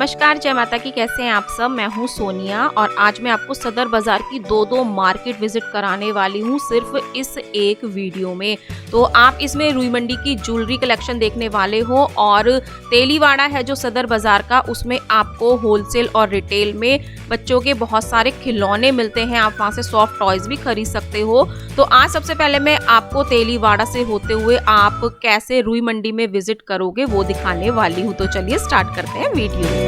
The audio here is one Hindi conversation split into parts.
नमस्कार, जय माता की। कैसे हैं आप सब। मैं हूं सोनिया और आज मैं आपको सदर बाजार की दो मार्केट विजिट कराने वाली हूं सिर्फ इस एक वीडियो में। तो आप इसमें रुई मंडी की ज्वेलरी कलेक्शन देखने वाले हो और तेलीवाड़ा है जो सदर बाजार का, उसमें आपको होलसेल और रिटेल में बच्चों के बहुत सारे खिलौने मिलते हैं। आप वहां से सॉफ्ट टॉयज भी खरीद सकते हो। तो आज सबसे पहले मैं आपको तेलीवाड़ा से होते हुए आप कैसे रुई मंडी में विजिट करोगे वो दिखाने वाली हूँ। तो चलिए स्टार्ट करते हैं वीडियो।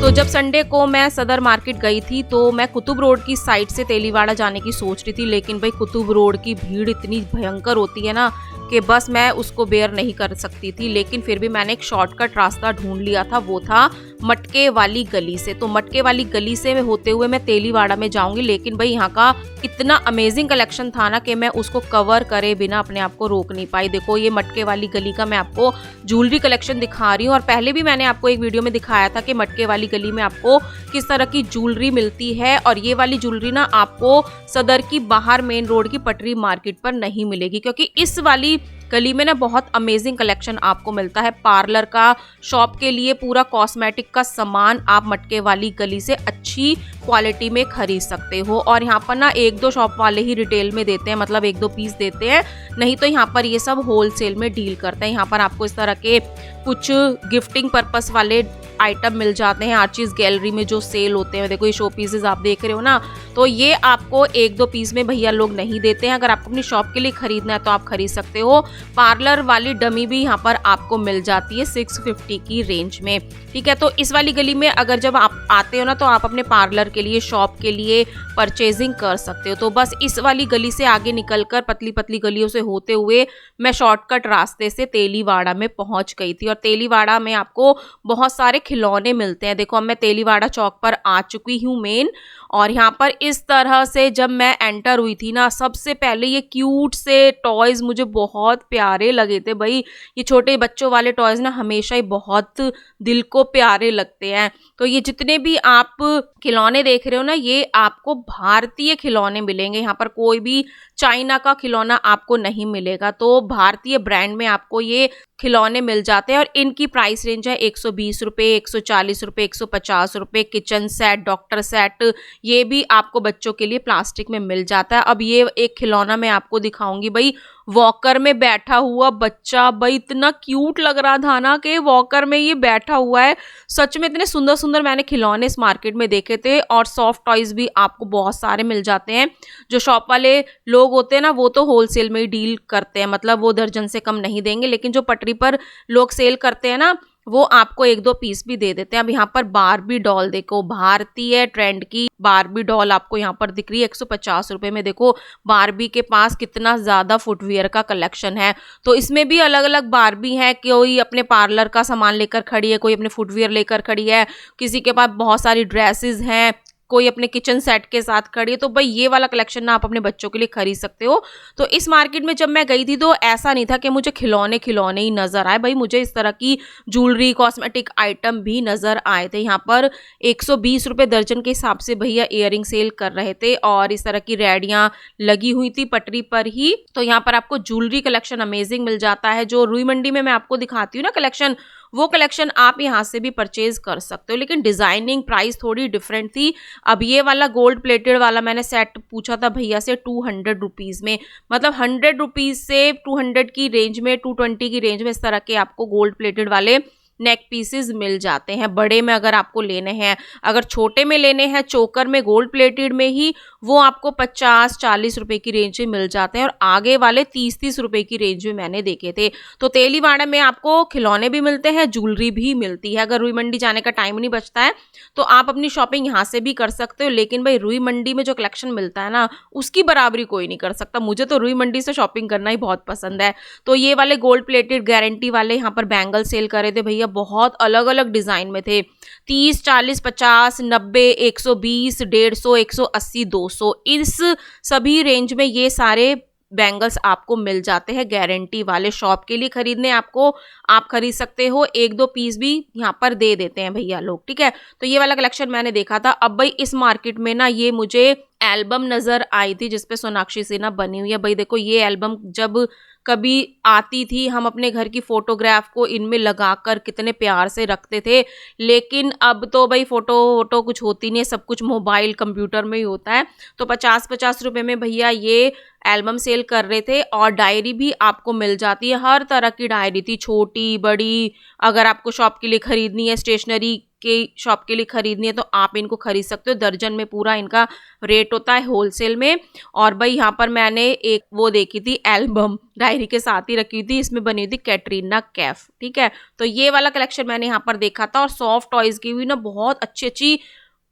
तो जब संडे को मैं सदर मार्केट गई थी तो मैं कुतुब रोड की साइड से तेलीवाड़ा जाने की सोच रही थी, लेकिन भाई कुतुब रोड की भीड़ इतनी भयंकर होती है ना कि बस मैं उसको बेयर नहीं कर सकती थी। लेकिन फिर भी मैंने एक शॉर्टकट रास्ता ढूंढ लिया था, वो था मटके वाली गली से। तो मटके वाली गली से होते हुए मैं तेलीवाड़ा में जाऊंगी, लेकिन भाई यहाँ का इतना अमेजिंग कलेक्शन था ना कि मैं उसको कवर करे बिना अपने आप को रोक नहीं पाई। देखो ये मटके वाली गली का मैं आपको ज्वेलरी कलेक्शन दिखा रही हूँ और पहले भी मैंने आपको एक वीडियो में दिखाया था कि मटके वाली गली में आपको किस तरह की ज्वेलरी मिलती है। और ये वाली ज्वेलरी ना आपको सदर की बाहर मेन रोड की पटरी मार्केट पर नहीं मिलेगी, क्योंकि इस वाली गली में ना बहुत अमेजिंग कलेक्शन आपको मिलता है। पार्लर का, शॉप के लिए पूरा कॉस्मेटिक का सामान आप मटके वाली गली से अच्छी क्वालिटी में खरीद सकते हो। और यहाँ पर ना एक दो शॉप वाले ही रिटेल में देते हैं, मतलब एक दो पीस देते हैं, नहीं तो यहाँ पर ये सब होलसेल में डील करते हैं। यहाँ पर आपको इस तरह के कुछ गिफ्टिंग पर्पस वाले आइटम मिल जाते हैं। आर्चिस गैलरी में जो सेल होते हैं, देखो ये शो पीसेस आप देख रहे हो ना, तो ये आपको एक दो पीस में भैया लोग नहीं देते हैं। अगर आपको अपनी शॉप के लिए खरीदना है तो आप खरीद सकते हो। पार्लर वाली डमी भी यहाँ पर आपको मिल जाती है 650 की रेंज में, ठीक है। तो इस वाली गली में अगर जब आप आते हो ना तो आप अपने पार्लर के लिए, शॉप के लिए परचेजिंग कर सकते हो। तो बस इस वाली गली से आगे निकलकर पतली पतली गलियों से होते हुए मैं शॉर्टकट रास्ते से तेलीवाड़ा में पहुंच गई थी। और तेलीवाड़ा में आपको बहुत सारे खिलौने मिलते हैं। देखो अब मैं तेलीवाड़ा चौक पर आ चुकी हूँ मेन, और यहाँ पर इस तरह से जब मैं एंटर हुई थी ना, सबसे पहले ये क्यूट से टॉयज मुझे बहुत प्यारे लगे थे। भाई ये छोटे बच्चों वाले टॉयज ना हमेशा ही बहुत दिल को प्यारे लगते हैं। तो ये जितने भी आप खिलौने देख रहे हो ना, ये आपको भारतीय खिलौने मिलेंगे। यहाँ पर कोई भी चाइना का खिलौना आपको नहीं मिलेगा। तो भारतीय ब्रांड में आपको ये खिलौने मिल जाते हैं और इनकी प्राइस रेंज है 120 रुपये, 140 रुपये, 150 रुपये। किचन सेट, डॉक्टर सेट, ये भी आपको बच्चों के लिए प्लास्टिक में मिल जाता है। अब ये एक खिलौना मैं आपको दिखाऊंगी, भाई वॉकर में बैठा हुआ बच्चा, भाई इतना क्यूट लग रहा था ना कि वॉकर में ये बैठा हुआ है। सच में इतने सुंदर सुंदर मैंने खिलौने इस मार्केट में देखे थे। और सॉफ्ट टॉयज भी आपको बहुत सारे मिल जाते हैं। जो शॉप वाले लोग होते हैं ना, वो तो होलसेल में ही डील करते हैं, मतलब वो दर्जन से कम नहीं देंगे, लेकिन जो पटरी पर लोग सेल करते हैं ना, वो आपको एक दो पीस भी दे देते हैं। अब यहाँ पर बारबी डॉल देखो, भारतीय ट्रेंड की बारबी डॉल आपको यहाँ पर दिख रही है 150 रुपये में। देखो बारबी के पास कितना ज्यादा फुटवियर का कलेक्शन है। तो इसमें भी अलग अलग बारबी है, कोई अपने पार्लर का सामान लेकर खड़ी है, कोई अपने फुटवियर लेकर खड़ी है, किसी के पास बहुत सारी ड्रेसेस हैं, कोई अपने किचन सेट के साथ खड़ी है। तो भाई ये वाला कलेक्शन ना आप अपने बच्चों के लिए खरीद सकते हो। तो इस मार्केट में जब मैं गई थी तो ऐसा नहीं था कि मुझे खिलौने खिलौने ही नजर आए, भाई मुझे इस तरह की ज्वेलरी, कॉस्मेटिक आइटम भी नजर आए थे। यहाँ पर 120 रुपये दर्जन के हिसाब से भैया इयरिंग सेल कर रहे थे और इस तरह की रेडियां लगी हुई थी पटरी पर ही। तो यहाँ पर आपको ज्वेलरी कलेक्शन अमेजिंग मिल जाता है। जो रुई मंडी में मैं आपको दिखाती हूँ ना कलेक्शन, वो कलेक्शन आप यहाँ से भी परचेज कर सकते हो, लेकिन डिजाइनिंग प्राइस थोड़ी डिफरेंट थी। अब ये वाला गोल्ड प्लेटेड वाला मैंने सेट पूछा था भैया से 200 रुपीज़ में, मतलब 100 रुपीज़ से 200 की रेंज में, 220 की रेंज में इस तरह के आपको गोल्ड प्लेटेड वाले नेक पीसेस मिल जाते हैं। बड़े में अगर आपको लेने हैं, अगर छोटे में लेने हैं चोकर में गोल्ड प्लेटेड में ही, वो आपको 50-40 रुपए की रेंज में मिल जाते हैं और आगे वाले 30-30 रुपए की रेंज में मैंने देखे थे। तो तेलीवाड़ा में आपको खिलौने भी मिलते हैं, ज्वेलरी भी मिलती है। अगर रुई मंडी जाने का टाइम नहीं बचता है तो आप अपनी शॉपिंग यहाँ से भी कर सकते हो, लेकिन भाई रुई मंडी में जो कलेक्शन मिलता है ना, उसकी बराबरी कोई नहीं कर सकता। मुझे तो रुई मंडी से शॉपिंग करना ही बहुत पसंद है। तो ये वाले गोल्ड प्लेटेड गारंटी वाले यहाँ पर बैंगल सेल करे थे भैया, बहुत अलग अलग डिजाइन में थे, 30, 40, 50, 90, 120, 150, 180, 200, इस सभी रेंज में ये सारे बैंगल्स आपको मिल जाते हैं गारंटी वाले। शॉप के लिए खरीदने आपको, आप खरीद सकते हो, एक दो पीस भी यहाँ पर दे देते हैं भैया लोग, ठीक है। तो ये वाला कलेक्शन मैंने देखा था। अब भाई इस मार्केट में ना ये मुझे एल्बम नजर आई थी जिसपे सोनाक्षी सिन्हा बनी हुई है। भाई देखो ये एल्बम जब कभी आती थी, हम अपने घर की फोटोग्राफ को इनमें लगाकर कितने प्यार से रखते थे। लेकिन अब तो भाई फोटो वोटो कुछ होती नहीं है, सब कुछ मोबाइल कंप्यूटर में ही होता है। तो 50-50 रुपए में भैया ये एल्बम सेल कर रहे थे और डायरी भी आपको मिल जाती है। हर तरह की डायरी थी, छोटी बड़ी। अगर आपको शॉप के लिए खरीदनी है, स्टेशनरी के शॉप के लिए खरीदनी है, तो आप इनको खरीद सकते हो। दर्जन में पूरा इनका रेट होता है होलसेल में। और भाई यहाँ पर मैंने एक वो देखी थी एल्बम, डायरी के साथ ही रखी थी, इसमें बनी हुई थी कैटरीना कैफ, ठीक है। तो ये वाला कलेक्शन मैंने यहाँ पर देखा था। और सॉफ्ट टॉयज की भी ना बहुत अच्छी अच्छी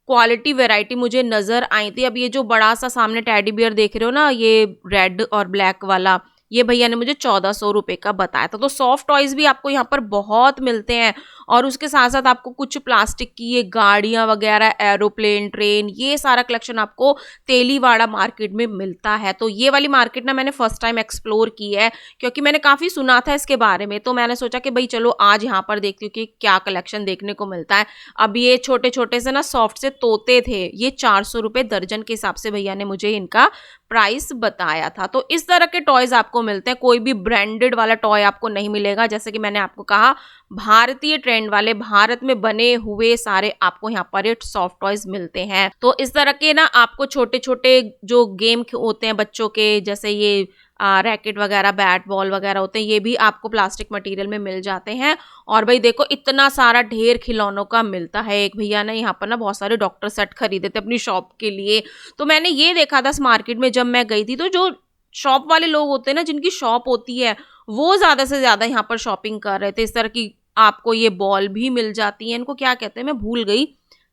क्वालिटी वैरायटी मुझे नजर आई थी। अब ये जो बड़ा सा सामने टेडी बियर देख रहे हो ना, ये रेड और ब्लैक वाला, ये भैया ने मुझे 1400 रुपए का बताया था। तो सॉफ्ट टॉयज भी आपको यहाँ पर बहुत मिलते हैं। और उसके साथ साथ आपको कुछ प्लास्टिक की ये गाड़ियां वगैरह, एरोप्लेन, ट्रेन, ये सारा कलेक्शन आपको तेलीवाड़ा मार्केट में मिलता है। तो ये वाली मार्केट ना मैंने फर्स्ट टाइम एक्सप्लोर की है, क्योंकि मैंने काफी सुना था इसके बारे में। तो मैंने सोचा कि भाई चलो आज यहाँ पर देखती हूँ कि क्या कलेक्शन देखने को मिलता है। अब ये छोटे छोटे से ना सॉफ्ट से तोते थे, ये 400 रुपए दर्जन के हिसाब से भैया ने मुझे इनका प्राइस बताया था। तो इस तरह के टॉयज आपको मिलते हैं, कोई भी ब्रांडेड वाला टॉय आपको नहीं मिलेगा। जैसे कि मैंने आपको कहा, भारतीय ट्रेंड वाले, भारत में बने हुए सारे आपको यहाँ पर सॉफ्ट टॉयज मिलते हैं। तो इस तरह के ना आपको छोटे छोटे जो गेम होते हैं बच्चों के, जैसे ये रैकेट वगैरह, बैट बॉल वगैरह होते हैं, ये भी आपको प्लास्टिक मटेरियल में मिल जाते हैं। और भाई देखो इतना सारा ढेर खिलौनों का मिलता है। एक भैया ने यहाँ पर ना बहुत सारे डॉक्टर सेट खरीदे थे अपनी शॉप के लिए। तो मैंने ये देखा था इस मार्केट में जब मैं गई थी, तो जो शॉप वाले लोग होते हैं ना, जिनकी शॉप होती है, वो ज्यादा से ज्यादा यहाँ पर शॉपिंग कर रहे थे। इस तरह की आपको ये बॉल भी मिल जाती है, इनको क्या कहते हैं मैं भूल गई,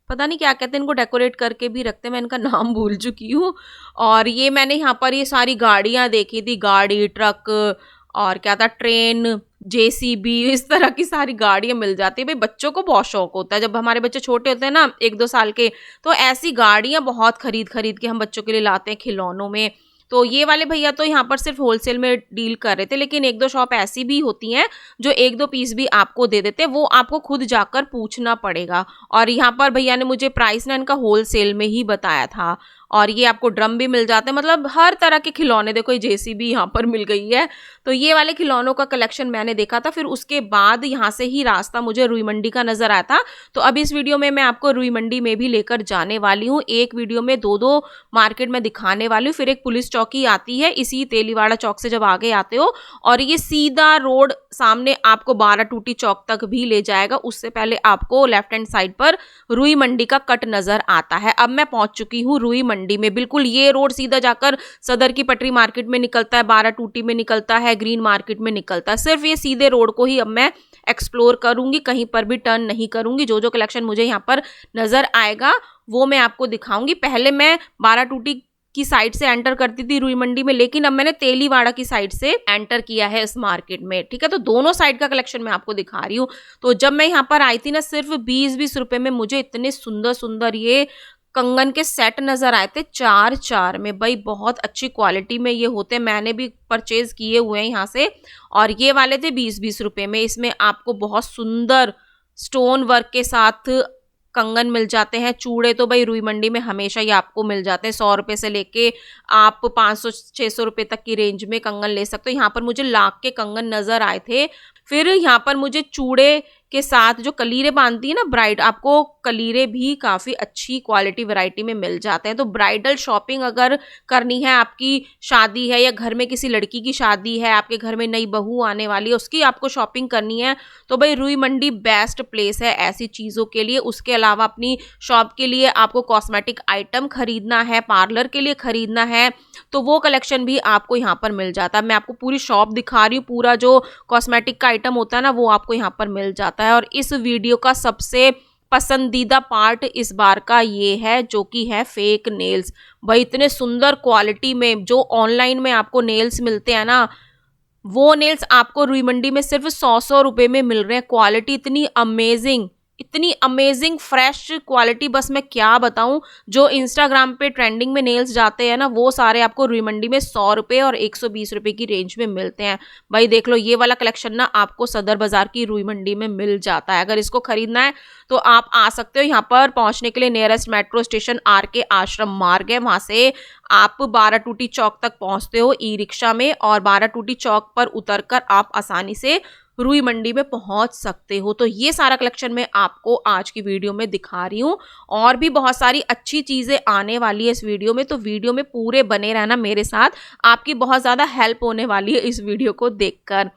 पता नहीं क्या कहते हैं, इनको डेकोरेट करके भी रखते हैं, मैं इनका नाम भूल चुकी हूँ। और ये मैंने यहाँ पर ये सारी गाड़ियाँ देखी थी, गाड़ी, ट्रक और क्या था, ट्रेन, जेसीबी, इस तरह की सारी गाड़ियाँ मिल जाती है। भाई बच्चों को बहुत शौक होता है, जब हमारे बच्चे छोटे होते हैं ना 1-2 साल के, तो ऐसी गाड़ियाँ बहुत खरीद खरीद के हम बच्चों के लिए लाते हैं खिलौनों में। तो ये वाले भैया तो यहाँ पर सिर्फ होलसेल में डील कर रहे थे, लेकिन 1-2 शॉप ऐसी भी होती हैं जो 1-2 पीस भी आपको दे देते हैं, वो आपको खुद जाकर पूछना पड़ेगा। और यहाँ पर भैया ने मुझे प्राइस ना इनका होलसेल में ही बताया था। और ये आपको ड्रम भी मिल जाते हैं, मतलब हर तरह के खिलौने, देखो ये जेसीबी यहाँ पर मिल गई है। तो ये वाले खिलौनों का कलेक्शन मैंने देखा था। फिर उसके बाद यहाँ से ही रास्ता मुझे रुई मंडी का नजर आया था। तो अब इस वीडियो में मैं आपको रुई मंडी में भी लेकर जाने वाली हूँ। एक वीडियो में 2-2 मार्केट में दिखाने वाली हूँ। फिर एक पुलिस चौकी आती है इसी तेलीवाड़ा चौक से जब आगे आते हो, और ये सीधा रोड सामने आपको 12 टूटी चौक तक भी ले जाएगा। उससे पहले आपको लेफ्ट हैंड साइड पर रुई मंडी का कट नजर आता है। अब मैं पहुंच चुकी हूँ रुई मंडी में। बिल्कुल ये रोड सीधा जाकर सदर की पटरी मार्केट में निकलता है, 12 टूटी में निकलता है, ग्रीन मार्केट में निकलता है। सिर्फ ये सीधे रोड को ही अब मैं एक्सप्लोर करूंगी, कहीं पर भी टर्न नहीं करूंगी। जो जो कलेक्शन मुझे यहाँ पर नजर आएगा वो मैं आपको दिखाऊंगी। पहले मैं 12 टूटी की साइड से एंटर करती थी रुई मंडी में, लेकिन अब मैंने तेलीवाड़ा की साइड से एंटर किया है इस मार्केट में, ठीक है। तो दोनों साइड का कलेक्शन मैं आपको दिखा रही हूँ। तो जब मैं यहाँ पर आई थी ना, सिर्फ 20-20 रुपए में मुझे इतने सुंदर सुंदर ये कंगन के सेट नजर आए थे, 4-4 में। भाई बहुत अच्छी क्वालिटी में ये होते हैं, मैंने भी परचेज किए हुए हैं यहाँ से। और ये वाले थे 20-20 रुपए में। इसमें आपको बहुत सुंदर स्टोन वर्क के साथ कंगन मिल जाते हैं। चूड़े तो भाई रुई मंडी में हमेशा ही आपको मिल जाते हैं, 100 रुपए से लेके आप 500-600 रुपए तक की रेंज में कंगन ले सकते हो। यहाँ पर मुझे लाख के कंगन नजर आए थे। फिर यहाँ पर मुझे चूड़े के साथ जो कलीरे बांधती है ना ब्राइड, आपको कलीरे भी काफ़ी अच्छी क्वालिटी वैरायटी में मिल जाते हैं। तो ब्राइडल शॉपिंग अगर करनी है, आपकी शादी है या घर में किसी लड़की की शादी है, आपके घर में नई बहू आने वाली है, उसकी आपको शॉपिंग करनी है, तो भाई रुई मंडी बेस्ट प्लेस है ऐसी चीज़ों के लिए। उसके अलावा अपनी शॉप के लिए आपको कॉस्मेटिक आइटम खरीदना है, पार्लर के लिए खरीदना है, तो वो कलेक्शन भी आपको यहाँ पर मिल जाता है। मैं आपको पूरी शॉप दिखा रही हूँ, पूरा जो कॉस्मेटिक का आइटम होता है ना वो आपको यहाँ पर मिल जाता है। और इस वीडियो का सबसे पसंदीदा पार्ट इस बार का ये है, जो कि है फेक नेल्स। भाई इतने सुंदर क्वालिटी में जो ऑनलाइन में आपको नेल्स मिलते हैं ना, वो नेल्स आपको रुई मंडी में सिर्फ 100 रुपए में मिल रहे हैं। क्वालिटी इतनी अमेजिंग इतनी अमेजिंग फ्रेश क्वालिटी, बस मैं क्या बताऊं। जो इंस्टाग्राम पे ट्रेंडिंग में नेल्स जाते हैं ना, वो सारे आपको रुई मंडी में 100 रुपये और 120 रुपये की रेंज में मिलते हैं। भाई देख लो, ये वाला कलेक्शन ना आपको सदर बाजार की रुई मंडी में मिल जाता है। अगर इसको खरीदना है तो आप आ सकते हो। यहाँ पर पहुंचने के लिए नियरेस्ट मेट्रो स्टेशन RK आश्रम मार्ग है, वहां से आप 12 टूटी चौक तक पहुंचते हो ई रिक्शा में, और 12 टूटी चौक पर उतरकर आप आसानी से रुई मंडी में पहुंच सकते हो। तो ये सारा कलेक्शन मैं आपको आज की वीडियो में दिखा रही हूँ, और भी बहुत सारी अच्छी चीजें आने वाली है इस वीडियो में, तो वीडियो में पूरे बने रहना मेरे साथ, आपकी बहुत ज्यादा हेल्प होने वाली है इस वीडियो को देखकर।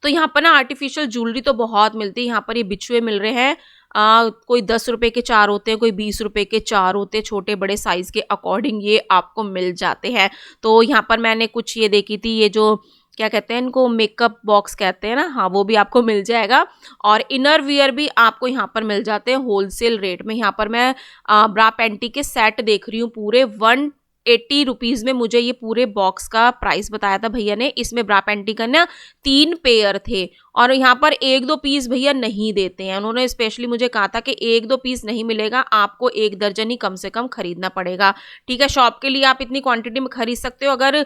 तो यहाँ पर ना आर्टिफिशियल ज्वेलरी तो बहुत मिलती है। यहाँ पर ये बिछुए मिल रहे हैं, कोई 10 रुपए के 4 होते हैं, कोई 20 रुपए के 4 होते हैं, छोटे बड़े साइज के अकॉर्डिंग ये आपको मिल जाते हैं। तो यहाँ पर मैंने कुछ ये देखी थी, ये जो क्या कहते हैं इनको, मेकअप बॉक्स कहते हैं ना, हाँ वो भी आपको मिल जाएगा। और इनर वियर भी आपको यहाँ पर मिल जाते हैं होलसेल रेट में। यहाँ पर मैं ब्रा पैंटी के सेट देख रही हूँ, पूरे 180 रुपीज़ में मुझे ये पूरे बॉक्स का प्राइस बताया था भैया ने। इसमें ब्रा पैंटी का ना 3 पेयर थे, और यहाँ पर 1-2 पीस भैया नहीं देते हैं। उन्होंने स्पेशली मुझे कहा था कि 1-2 पीस नहीं मिलेगा, आपको 1 दर्जन ही कम से कम खरीदना पड़ेगा। ठीक है, शॉप के लिए आप इतनी क्वांटिटी में खरीद सकते हो। अगर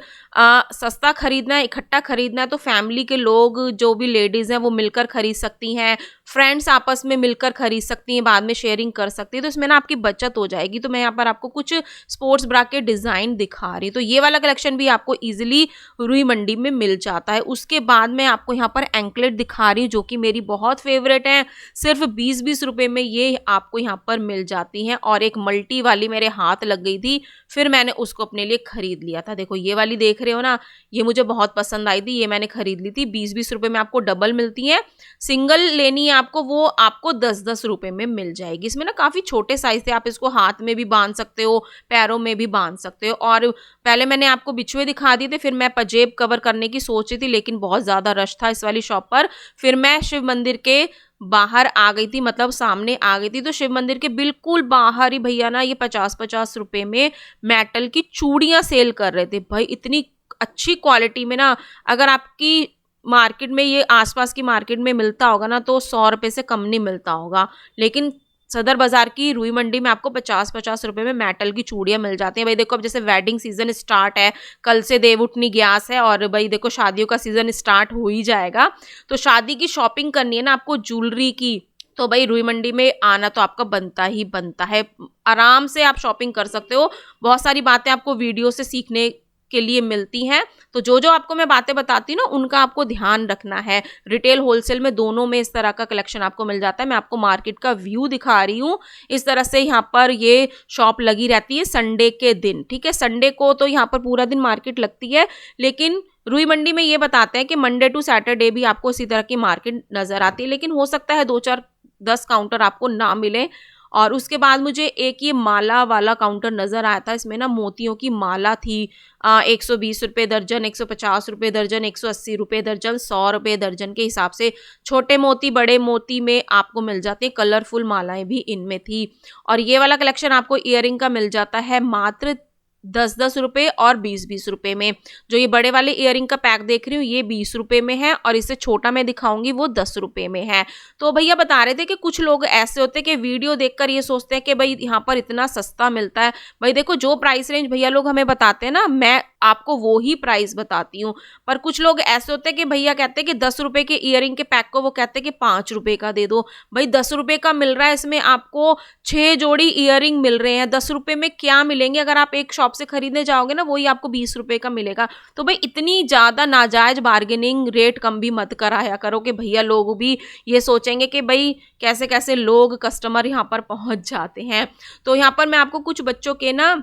सस्ता खरीदना है, इकट्ठा खरीदना है, तो फैमिली के लोग जो भी लेडीज़ हैं वो मिलकर खरीद सकती हैं, फ्रेंड्स आपस में मिलकर खरीद सकती हैं, बाद में शेयरिंग कर सकती है, तो इसमें ना आपकी बचत हो जाएगी। तो मैं यहाँ पर आपको कुछ स्पोर्ट्स ब्रा के डिज़ाइन दिखा रही, तो ये वाला कलेक्शन भी आपको ईजिली रुई मंडी में मिल जाता है। उसके बाद मैं आपको यहाँ पर एंकलेट दिखा रही हूँ, जो कि मेरी बहुत फेवरेट है। सिर्फ 20-20 रुपए में ये आपको यहाँ पर मिल जाती हैं, और एक मल्टी वाली मेरे हाथ लग गई थी, फिर मैंने उसको अपने लिए खरीद लिया था। देखो ये वाली देख रहे हो ना, ये मुझे बहुत पसंद आई थी, ये मैंने खरीद ली थी। 20-20 रुपए में आपको डबल मिलती है। सिंगल लेनी है आपको, वो आपको 10-10 रुपए में मिल जाएगी। इसमें ना काफी छोटे साइज थे, आप इसको हाथ में भी बांध सकते हो, पैरों में भी बांध सकते हो। और पहले मैंने आपको बिछुए दिखा दिए थे, फिर मैं पजेब कवर करने की सोच रही थी, लेकिन बहुत ज्यादा रश था इस वाली शॉप पर। फिर मैं शिव मंदिर के बाहर आ गई थी, मतलब सामने आ गई थी। तो शिव मंदिर के बिल्कुल बाहर ही भैया ना ये 50-50 रुपए में मेटल की चूड़ियां सेल कर रहे थे। भाई इतनी अच्छी क्वालिटी में ना, अगर आपकी मार्केट में ये आसपास की मार्केट में मिलता होगा ना, तो 100 रुपए से कम नहीं मिलता होगा, लेकिन सदर बाजार की रुई मंडी में आपको 50-50 रुपए में मेटल की चूड़ियां मिल जाती हैं। भाई देखो, अब जैसे वेडिंग सीजन स्टार्ट है, कल से देवउठनी ग्यास है, और भाई देखो शादियों का सीजन स्टार्ट हो ही जाएगा। तो शादी की शॉपिंग करनी है ना आपको ज्वेलरी की, तो भाई रुई मंडी में आना तो आपका बनता ही बनता है। आराम से आप शॉपिंग कर सकते हो, बहुत सारी बातें आपको वीडियो से सीखने के लिए मिलती हैं। तो जो जो आपको मैं बातें बताती हूँ ना, उनका आपको ध्यान रखना है। रिटेल होलसेल में दोनों में इस तरह का कलेक्शन आपको मिल जाता है। मैं आपको मार्केट का व्यू दिखा रही हूँ। इस तरह से यहाँ पर ये शॉप लगी रहती है संडे के दिन। ठीक है, संडे को तो यहाँ पर पूरा दिन मार्केट लगती है, लेकिन रुई मंडी में ये बताते हैं कि मंडे टू सैटरडे भी आपको इसी तरह की मार्केट नजर आती है, लेकिन हो सकता है 2-4-10 काउंटर आपको ना मिले। और उसके बाद मुझे एक ये माला वाला काउंटर नजर आया था, इसमें ना मोतियों की माला थी। 120 रुपये दर्जन, 150 रुपये दर्जन, 180 रुपये दर्जन, 100 रुपये दर्जन के हिसाब से छोटे मोती बड़े मोती में आपको मिल जाते हैं। कलरफुल मालाएं भी इनमें थी। और ये वाला कलेक्शन आपको ईयरिंग का मिल जाता है मात्र 10-10 रुपये और 20-20 रुपये में। जो ये बड़े वाले ईयरिंग का पैक देख रही हूँ, ये 20 रुपये में है, और इससे छोटा मैं दिखाऊंगी वो 10 रुपये में है। तो भैया बता रहे थे कि कुछ लोग ऐसे होते हैं कि वीडियो देखकर ये सोचते हैं कि भाई यहाँ पर इतना सस्ता मिलता है। भाई देखो, जो प्राइस रेंज भैया लोग हमें बताते हैं ना, मैं आपको वो ही प्राइस बताती हूँ। पर कुछ लोग ऐसे होते हैं कि भैया कहते हैं कि 10 रुपये के ईयरिंग के पैक को वो कहते हैं कि 5 रुपये का दे दो। भाई 10 रुपये का मिल रहा है, इसमें आपको 6 जोड़ी ईयरिंग मिल रहे हैं। 10 रुपये में क्या मिलेंगे? अगर आप एक शॉप से खरीदने जाओगे ना, वही आपको 20 रुपये का मिलेगा। तो भाई इतनी ज्यादा नाजायज बार्गेनिंग रेट कम भी मत कराया करो कि भैया लोग भी ये सोचेंगे कि भाई कैसे कैसे लोग कस्टमर यहाँ पर पहुंच जाते हैं। तो यहाँ पर मैं आपको कुछ बच्चों के ना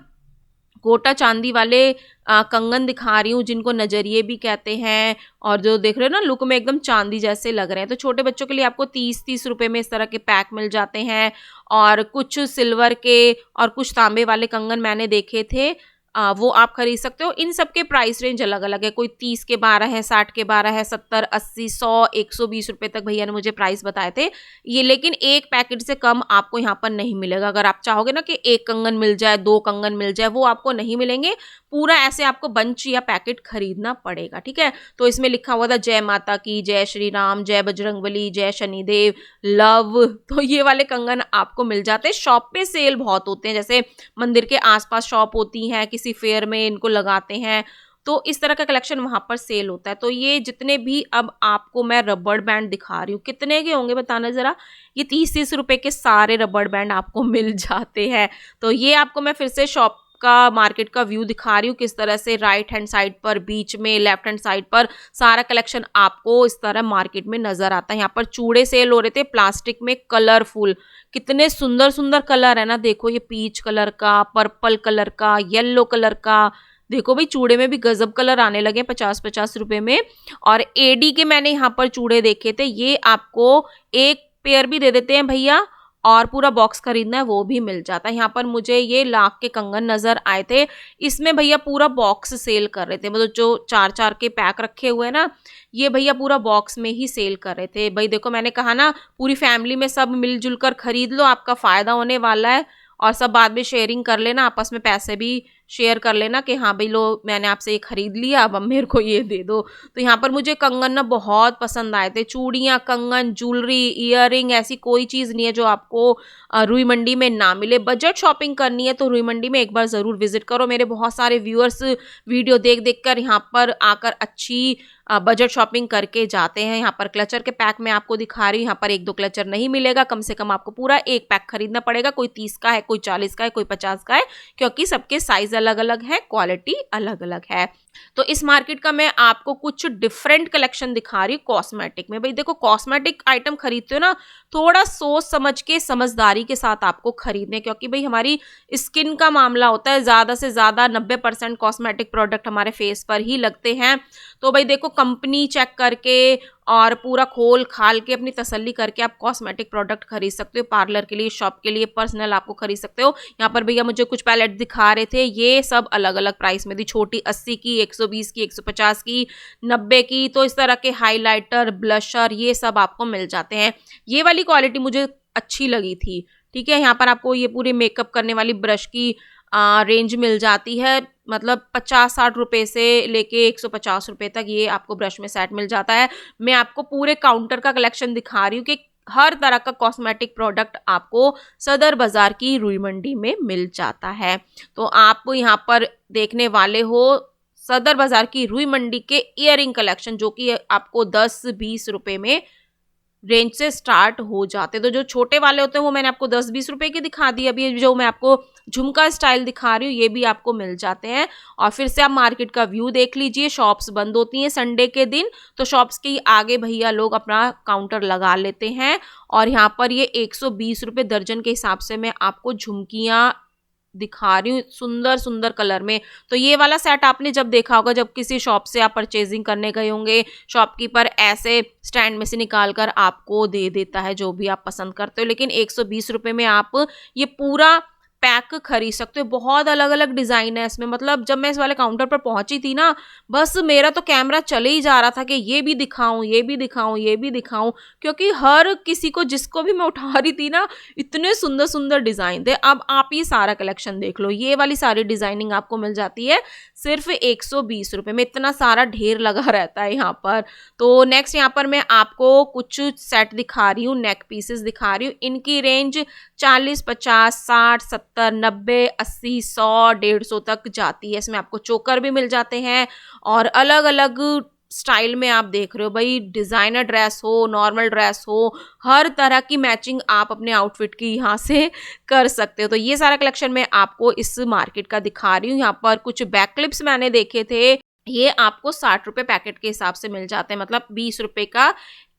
गोटा चांदी वाले कंगन दिखा रही हूँ, जिनको नजरिए भी कहते हैं, और जो देख रहे हो ना लुक में एकदम चांदी जैसे लग रहे हैं। तो छोटे बच्चों के लिए आपको 30-30 रुपये में इस तरह के पैक मिल जाते हैं। और कुछ सिल्वर के और कुछ तांबे वाले कंगन मैंने देखे थे, वो आप खरीद सकते हो। इन सब के प्राइस रेंज अलग अलग है, कोई 30 के 12 है, 60 के 12 है, 70, 80, 100, 120 रुपये तक भैया ने मुझे प्राइस बताए थे ये। लेकिन एक पैकेट से कम आपको यहाँ पर नहीं मिलेगा। अगर आप चाहोगे ना कि एक कंगन मिल जाए, 2 कंगन मिल जाए, वो आपको नहीं मिलेंगे। पूरा ऐसे आपको बंच या पैकेट खरीदना पड़ेगा, ठीक है। तो इसमें लिखा हुआ था जय माता की, जय श्री राम, जय बजरंगबली, जय शनिदेव, लव। तो ये वाले कंगन आपको मिल जाते हैं। शॉप पे सेल बहुत होते हैं, जैसे मंदिर के आसपास शॉप होती हैं, किसी फेयर में इनको लगाते हैं, तो इस तरह का कलेक्शन वहां पर सेल होता है। तो ये जितने भी अब आपको मैं रबड़ बैंड दिखा रही हूँ, कितने के होंगे बताना जरा। ये 30-30 रुपए के सारे रबड़ बैंड आपको मिल जाते हैं। तो ये आपको मैं फिर से शॉप का मार्केट का व्यू दिखा रही हूँ, किस तरह से राइट हैंड साइड पर, बीच में, लेफ्ट हैंड साइड पर सारा कलेक्शन आपको इस तरह मार्केट में नजर आता है। यहाँ पर चूड़े सेल हो रहे थे प्लास्टिक में, कलरफुल, कितने सुंदर सुंदर कलर है ना। देखो ये पीच कलर का, पर्पल कलर का, येलो कलर का, देखो भाई चूड़े में भी गजब कलर आने लगे 50-50 रुपए में। और एडी के मैंने यहाँ पर चूड़े देखे थे, ये आपको एक पेयर भी दे देते हैं भैया, और पूरा बॉक्स खरीदना है वो भी मिल जाता है। यहाँ पर मुझे ये लाख के कंगन नजर आए थे, इसमें भैया पूरा बॉक्स सेल कर रहे थे, मतलब जो 4-4 के पैक रखे हुए हैं ना, ये भैया पूरा बॉक्स में ही सेल कर रहे थे। भाई देखो मैंने कहा ना, पूरी फैमिली में सब मिलजुल कर खरीद लो, आपका फायदा होने वाला है। और सब बाद में शेयरिंग कर लेना, आपस में पैसे भी शेयर कर लेना कि हाँ भाई लो मैंने आपसे ये खरीद लिया, अब मेरे को ये दे दो। तो यहाँ पर मुझे कंगन ना बहुत पसंद आए थे, चूड़ियाँ, कंगन, ज्वेलरी, ईयरिंग, ऐसी कोई चीज़ नहीं है जो आपको रुई मंडी में ना मिले। बजट शॉपिंग करनी है तो रुई मंडी में एक बार ज़रूर विजिट करो। मेरे बहुत सारे व्यूअर्स वीडियो देख देख कर यहाँ पर आकर अच्छी बजट शॉपिंग करके जाते हैं। यहाँ पर क्लचर के पैक में आपको दिखा रही हूँ, यहाँ पर 1-2 क्लचर नहीं मिलेगा, कम से कम आपको पूरा एक पैक खरीदना पड़ेगा। कोई 30 का है, कोई 40 का है, कोई 50 का है, क्योंकि सबके साइज अलग अलग है, क्वालिटी अलग अलग है। तो इस मार्केट का मैं आपको कुछ डिफरेंट कलेक्शन दिखा रही हूँ कॉस्मेटिक में। भाई देखो कॉस्मेटिक आइटम खरीदते हो ना, थोड़ा सोच समझ के, समझदारी के साथ आपको खरीदने, क्योंकि भाई हमारी स्किन का मामला होता है, ज़्यादा से ज़्यादा 90% कॉस्मेटिक प्रोडक्ट हमारे फेस पर ही लगते हैं। तो भाई देखो कंपनी चेक करके और पूरा खोल खाल के अपनी तसल्ली करके आप कॉस्मेटिक प्रोडक्ट खरीद सकते हो, पार्लर के लिए, शॉप के लिए, पर्सनल आपको खरीद सकते हो। यहाँ पर भैया मुझे कुछ पैलेट दिखा रहे थे, ये सब अलग अलग प्राइस में थी, छोटी 80 की, 120 की, 150 की, 90 की। तो इस तरह के हाइलाइटर, ब्लशर, ये सब आपको मिल जाते हैं। ये वाली क्वालिटी मुझे अच्छी लगी थी, ठीक है। यहाँ पर आपको ये पूरे मेकअप करने वाली ब्रश की रेंज मिल जाती है, मतलब 50-60 रुपए से लेके 150 रुपए तक ये आपको ब्रश में सेट मिल जाता है। मैं आपको पूरे काउंटर का कलेक्शन दिखा रही हूँ कि हर तरह का कॉस्मेटिक प्रोडक्ट आपको सदर बाजार की रुई मंडी में मिल जाता है। तो आप यहाँ पर देखने वाले हो सदर बाजार की रुई मंडी के इयरिंग कलेक्शन, जो कि आपको 10-20 रुपए में रेंज से स्टार्ट हो जाते। तो जो छोटे वाले होते हैं वो मैंने आपको 10-20 रुपए के दिखा दिए। अभी जो मैं आपको झुमका स्टाइल दिखा रही हूँ ये भी आपको मिल जाते हैं। और फिर से आप मार्केट का व्यू देख लीजिए, शॉप्स बंद होती हैं संडे के दिन, तो शॉप्स के आगे भैया लोग अपना काउंटर लगा लेते हैं। और यहाँ पर ये 120 रुपए दर्जन के हिसाब से मैं आपको झुमकियाँ दिखा रही हूँ सुंदर सुंदर कलर में। तो ये वाला सेट आपने जब देखा होगा, जब किसी शॉप से आप परचेजिंग करने गए होंगे, शॉपकीपर ऐसे स्टैंड में से निकाल कर आपको दे देता है जो भी आप पसंद करते हो। लेकिन 120 रुपए में आप ये पूरा पैक खरीद सकते हो। बहुत अलग अलग डिज़ाइन है इसमें, मतलब जब मैं इस वाले काउंटर पर पहुंची थी ना, बस मेरा तो कैमरा चले ही जा रहा था कि ये भी दिखाऊं, ये भी दिखाऊं, ये भी दिखाऊं, क्योंकि हर किसी को, जिसको भी मैं उठा रही थी ना, इतने सुंदर सुंदर डिज़ाइन थे। अब आप ये सारा कलेक्शन देख लो, ये वाली सारी डिज़ाइनिंग आपको मिल जाती है सिर्फ 120 रुपये में। इतना सारा ढेर लगा रहता है यहाँ पर। तो नेक्स्ट यहाँ पर मैं आपको कुछ सेट दिखा रही हूँ, नेक पीसेस दिखा रही हूँ। इनकी रेंज 40, 50, 60, 70, 90, 80, 100, 150 तक जाती है। इसमें आपको चोकर भी मिल जाते हैं और अलग अलग स्टाइल में आप देख रहे हो भाई, डिज़ाइनर ड्रेस हो, नॉर्मल ड्रेस हो, हर तरह की मैचिंग आप अपने आउटफिट की यहाँ से कर सकते हो। तो ये सारा कलेक्शन मैं आपको इस मार्केट का दिखा रही हूँ। यहाँ पर कुछ बैक क्लिप्स मैंने देखे थे, ये आपको 60 रुपये पैकेट के हिसाब से मिल जाते हैं, मतलब 20 रुपये का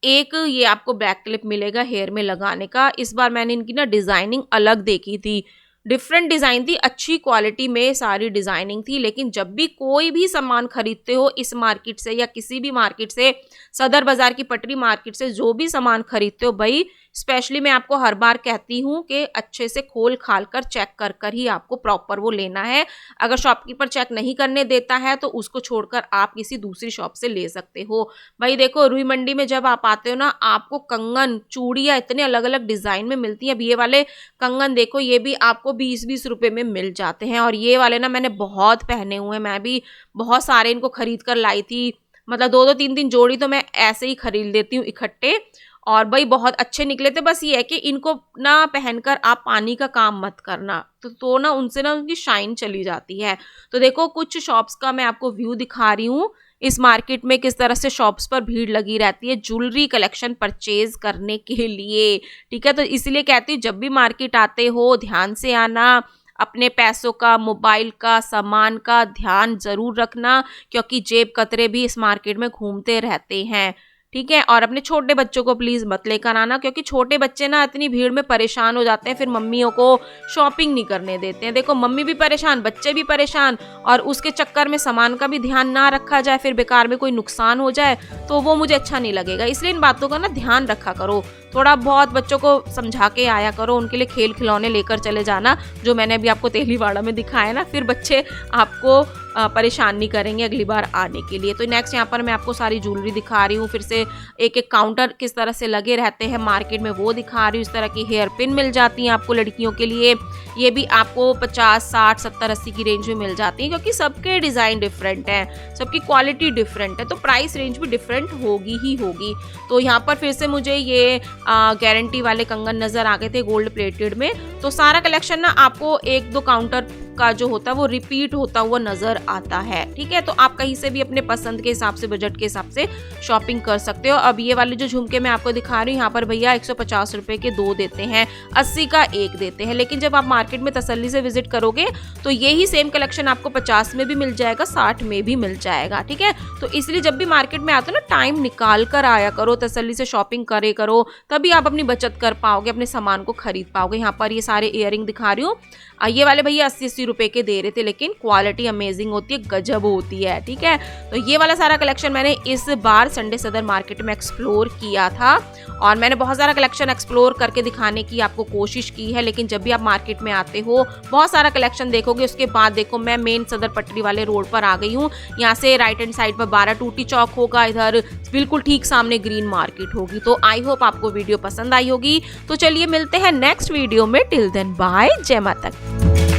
एक ये आपको बैक क्लिप मिलेगा हेयर में लगाने का। इस बार मैंने इनकी ना डिज़ाइनिंग अलग देखी थी, डिफरेंट डिज़ाइन थी, अच्छी क्वालिटी में सारी डिज़ाइनिंग थी। लेकिन जब भी कोई भी सामान खरीदते हो इस मार्केट से या किसी भी मार्केट से, सदर बाज़ार की पटरी मार्केट से जो भी सामान खरीदते हो भाई, स्पेशली मैं आपको हर बार कहती हूँ कि अच्छे से खोल खाल कर चेक कर कर ही आपको प्रॉपर वो लेना है। अगर शॉपकीपर चेक नहीं करने देता है तो उसको छोड़कर आप किसी दूसरी शॉप से ले सकते हो। भाई देखो रुई मंडी में जब आप आते हो ना, आपको कंगन, चूड़ियाँ इतने अलग अलग डिज़ाइन में मिलती हैं। अब ये वाले कंगन देखो, ये भी आपको 20-20 रुपए में मिल जाते हैं। और ये वाले ना मैंने बहुत पहने हुए हैं, मैं भी बहुत सारे इनको खरीद कर लाई थी, मतलब 2-2 3-3 जोड़ी तो मैं ऐसे ही खरीद लेती हूँ इकट्ठे, और भाई बहुत अच्छे निकले थे। बस ये है कि इनको ना पहनकर आप पानी का काम मत करना, तो ना उनसे ना उनकी शाइन चली जाती है। तो देखो कुछ शॉप्स का मैं आपको व्यू दिखा रही हूँ, इस मार्केट में किस तरह से शॉप्स पर भीड़ लगी रहती है ज्वेलरी कलेक्शन परचेज करने के लिए, ठीक है। तो इसलिए कहती हूँ जब भी मार्केट आते हो ध्यान से आना, अपने पैसों का, मोबाइल का, सामान का ध्यान जरूर रखना, क्योंकि जेब कतरे भी इस मार्केट में घूमते रहते हैं, ठीक है। और अपने छोटे बच्चों को प्लीज मत लेकर आना, क्योंकि छोटे बच्चे ना इतनी भीड़ में परेशान हो जाते हैं, फिर मम्मियों को शॉपिंग नहीं करने देते हैं। देखो मम्मी भी परेशान, बच्चे भी परेशान, और उसके चक्कर में सामान का भी ध्यान ना रखा जाए, फिर बेकार में कोई नुकसान हो जाए तो वो मुझे अच्छा नहीं लगेगा। इसलिए इन बातों का ना ध्यान रखा करो, थोड़ा बहुत बच्चों को समझा के आया करो, उनके लिए खेल खिलौने लेकर चले जाना, जो मैंने अभी आपको तेलीवाड़ा में दिखाया ना, फिर बच्चे आपको परेशान नहीं करेंगे अगली बार आने के लिए। तो नेक्स्ट यहाँ पर मैं आपको सारी ज्वेलरी दिखा रही हूँ, फिर से एक एक काउंटर किस तरह से लगे रहते हैं मार्केट में वो दिखा रही हूँ। इस तरह की हेयर पिन मिल जाती हैं आपको लड़कियों के लिए, ये भी आपको 50, 60, 70, 80 की रेंज में मिल जाती है, क्योंकि सबके डिज़ाइन डिफरेंट हैं, सबकी क्वालिटी डिफरेंट है, तो प्राइस रेंज भी डिफरेंट होगी ही होगी। तो यहाँ पर फिर से मुझे ये गारंटी वाले कंगन नज़र आ गए थे गोल्ड प्लेटेड में। तो सारा कलेक्शन ना आपको 1-2 काउंटर का जो होता है वो रिपीट होता हुआ नजर आता है, ठीक है। तो आप कहीं से भी अपने पसंद के हिसाब से, बजट के हिसाब से शॉपिंग कर सकते हो। अब ये वाले जो झुमके मैं आपको दिखा रही हूँ, यहाँ पर भैया 150 रुपए के 2 देते हैं, 80 का 1 देते हैं, लेकिन जब आप मार्केट में तसल्ली से विजिट करोगे तो यही सेम कलेक्शन आपको 50 में भी मिल जाएगा, 60 में भी मिल जाएगा, ठीक है। तो इसलिए जब भी मार्केट में आते हो ना, टाइम निकाल कर आया करो, तसल्ली से शॉपिंग करे करो, तभी आप अपनी बचत कर पाओगे, अपने सामान को खरीद पाओगे। यहाँ पर ये सारे इयररिंग दिखा रही हूँ, ये वाले भैया 80-80 रुपए के दे रहे थे, लेकिन क्वालिटी अमेजिंग होती है, गजब होती है, ठीक है। तो ये वाला सारा कलेक्शन मैंने इस बार संडे सदर मार्केट में एक्सप्लोर किया था, और मैंने बहुत सारा कलेक्शन एक्सप्लोर करके दिखाने की आपको कोशिश की है। लेकिन जब भी आप मार्केट में आते हो बहुत सारा कलेक्शन देखोगे, उसके बाद देखो मैं मेन सदर पटरी वाले रोड पर आ गई हूँ। यहाँ से राइट हैंड साइड पर 12 टूटी चौक होगा, इधर बिल्कुल ठीक सामने ग्रीन मार्केट होगी। तो आई होप आपको वीडियो पसंद आई होगी। तो चलिए मिलते हैं नेक्स्ट वीडियो में, टिल देन बाय, जय माता।